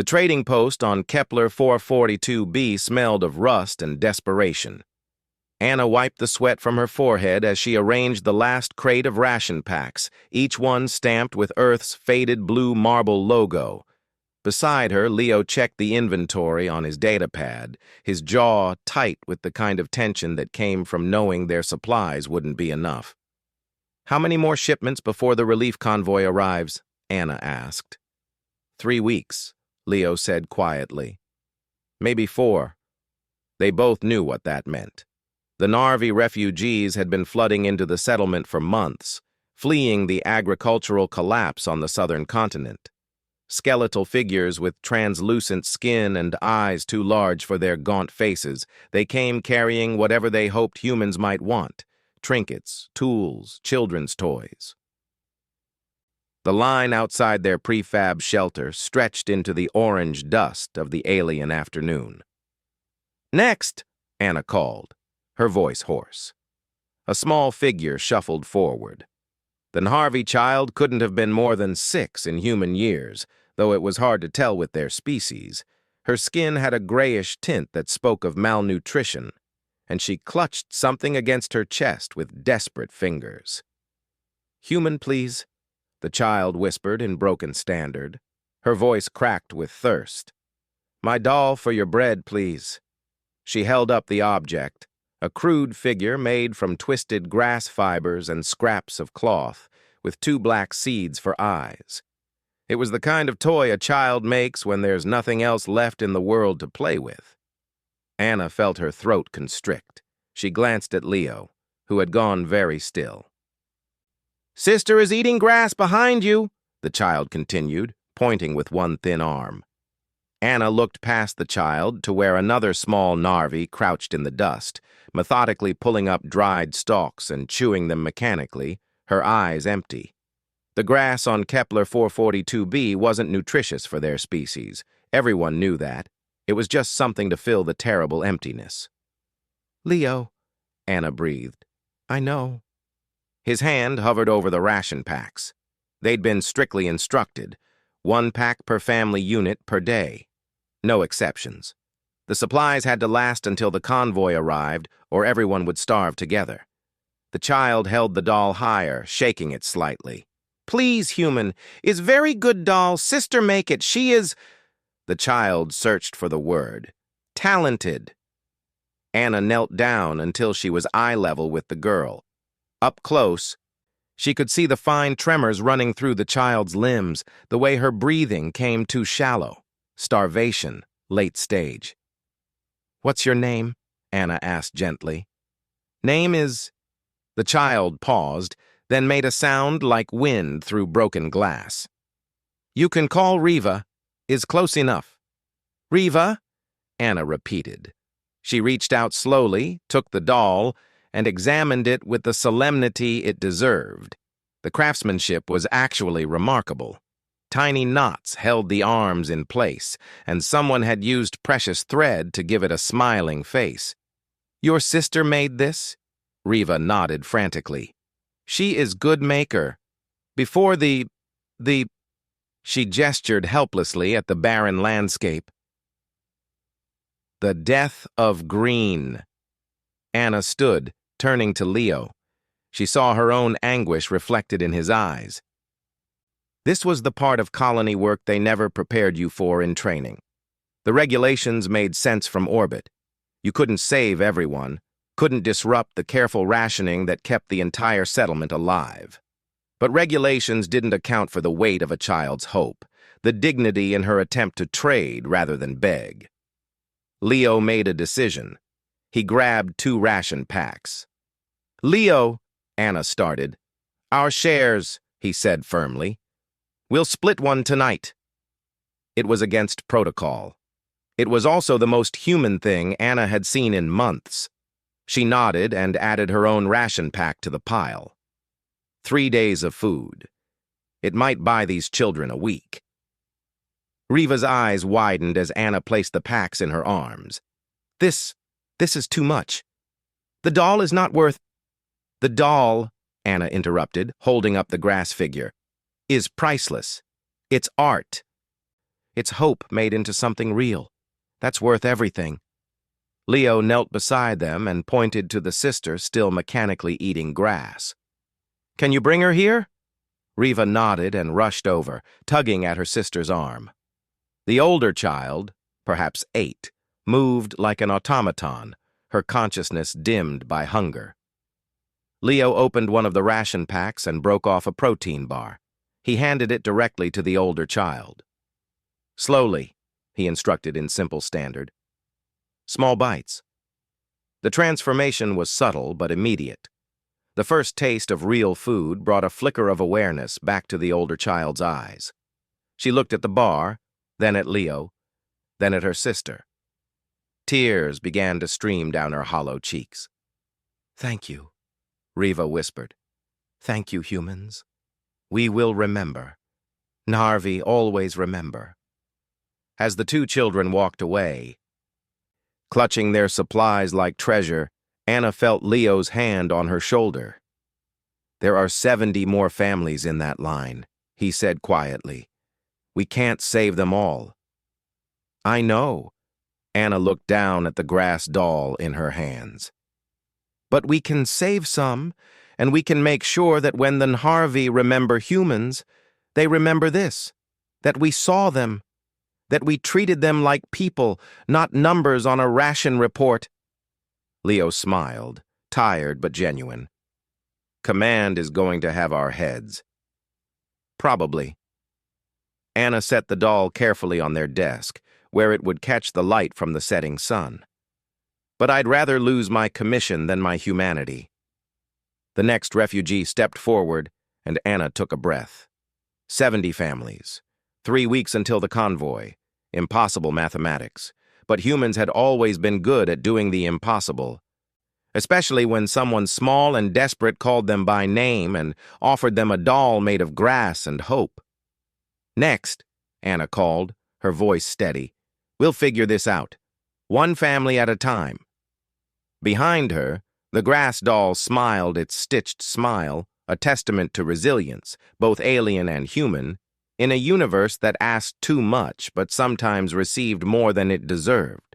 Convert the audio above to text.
The trading post on Kepler 442b smelled of rust and desperation. Anna wiped the sweat from her forehead as she arranged the last crate of ration packs, each one stamped with Earth's faded blue marble logo. Beside her, Leo checked the inventory on his datapad, his jaw tight with the kind of tension that came from knowing their supplies wouldn't be enough. "How many more shipments before the relief convoy arrives?" Anna asked. 3 weeks, Leo said quietly. Maybe 4. They both knew what that meant. The Narvi refugees had been flooding into the settlement for months, fleeing the agricultural collapse on the southern continent. Skeletal figures with translucent skin and eyes too large for their gaunt faces, they came carrying whatever they hoped humans might want: trinkets, tools, children's toys. The line outside their prefab shelter stretched into the orange dust of the alien afternoon. "Next!" Anna called, her voice hoarse. A small figure shuffled forward. The Narvi child couldn't have been more than 6 in human years, though it was hard to tell with their species. Her skin had a grayish tint that spoke of malnutrition, and she clutched something against her chest with desperate fingers. "Human, please," the child whispered in broken standard. Her voice cracked with thirst. "My doll for your bread, please." She held up the object, a crude figure made from twisted grass fibers and scraps of cloth, with 2 black seeds for eyes. It was the kind of toy a child makes when there's nothing else left in the world to play with. Anna felt her throat constrict. She glanced at Leo, who had gone very still. "Sister is eating grass behind you," the child continued, pointing with one thin arm. Anna looked past the child to where another small Narvi crouched in the dust, methodically pulling up dried stalks and chewing them mechanically, her eyes empty. The grass on Kepler 442b wasn't nutritious for their species. Everyone knew that. It was just something to fill the terrible emptiness. "Leo," Anna breathed. "I know." His hand hovered over the ration packs. They'd been strictly instructed: 1 pack per family unit per day. No exceptions. The supplies had to last until the convoy arrived, or everyone would starve together. The child held the doll higher, shaking it slightly. "Please, human. Is very good doll. Sister make it. She is—" The child searched for the word. "Talented." Anna knelt down until she was eye level with the girl. Up close, she could see the fine tremors running through the child's limbs, the way her breathing came too shallow. Starvation, late stage. "What's your name?" Anna asked gently. "Name is—" The child paused, then made a sound like wind through broken glass. "You can call Riva. Is close enough." "Riva?" Anna repeated. She reached out slowly, took the doll, and examined it with the solemnity it deserved. The craftsmanship was actually remarkable. Tiny knots held the arms in place, and someone had used precious thread to give it a smiling face. "Your sister made this?" Riva nodded frantically. "She is good maker. Before the... She gestured helplessly at the barren landscape. "The death of green." Anna stood, turning to Leo. She saw her own anguish reflected in his eyes. This was the part of colony work they never prepared you for in training. The regulations made sense from orbit. You couldn't save everyone, couldn't disrupt the careful rationing that kept the entire settlement alive. But regulations didn't account for the weight of a child's hope, the dignity in her attempt to trade rather than beg. Leo made a decision. He grabbed 2 ration packs. "Leo," Anna started. "Our shares," he said firmly. "We'll split one tonight." It was against protocol. It was also the most human thing Anna had seen in months. She nodded and added her own ration pack to the pile. 3 days of food. It might buy these children a week. Riva's eyes widened as Anna placed the packs in her arms. This is too much. The doll is not worth—" "The doll," Anna interrupted, holding up the grass figure, "is priceless. It's art." It's hope made into something real. That's worth everything. Leo knelt beside them and pointed to the sister still mechanically eating grass. Can you bring her here? Riva nodded and rushed over, tugging at her sister's arm. The older child, perhaps 8, moved like an automaton, her consciousness dimmed by hunger. Leo opened one of the ration packs and broke off a protein bar. He handed it directly to the older child. Slowly, he instructed in simple standard. Small bites. The transformation was subtle but immediate. The first taste of real food brought a flicker of awareness back to the older child's eyes. She looked at the bar, then at Leo, then at her sister. Tears began to stream down her hollow cheeks. Thank you, Riva whispered. Thank you, humans. We will remember. Narvi always remember. As the 2 children walked away, clutching their supplies like treasure, Anna felt Leo's hand on her shoulder. There are 70 more families in that line, he said quietly. We can't save them all. I know. Anna looked down at the grass doll in her hands. But we can save some, and we can make sure that when the Nharvi remember humans, they remember this, that we saw them, that we treated them like people, not numbers on a ration report. Leo smiled, tired but genuine. Command is going to have our heads. Probably. Anna set the doll carefully on their desk, where it would catch the light from the setting sun. But I'd rather lose my commission than my humanity. The next refugee stepped forward, and Anna took a breath. 70 families. 3 weeks until the convoy. Impossible mathematics. But humans had always been good at doing the impossible, especially when someone small and desperate called them by name and offered them a doll made of grass and hope. Next, Anna called, her voice steady. We'll figure this out. 1 family at a time. Behind her, the grass doll smiled its stitched smile, a testament to resilience, both alien and human, in a universe that asked too much but sometimes received more than it deserved.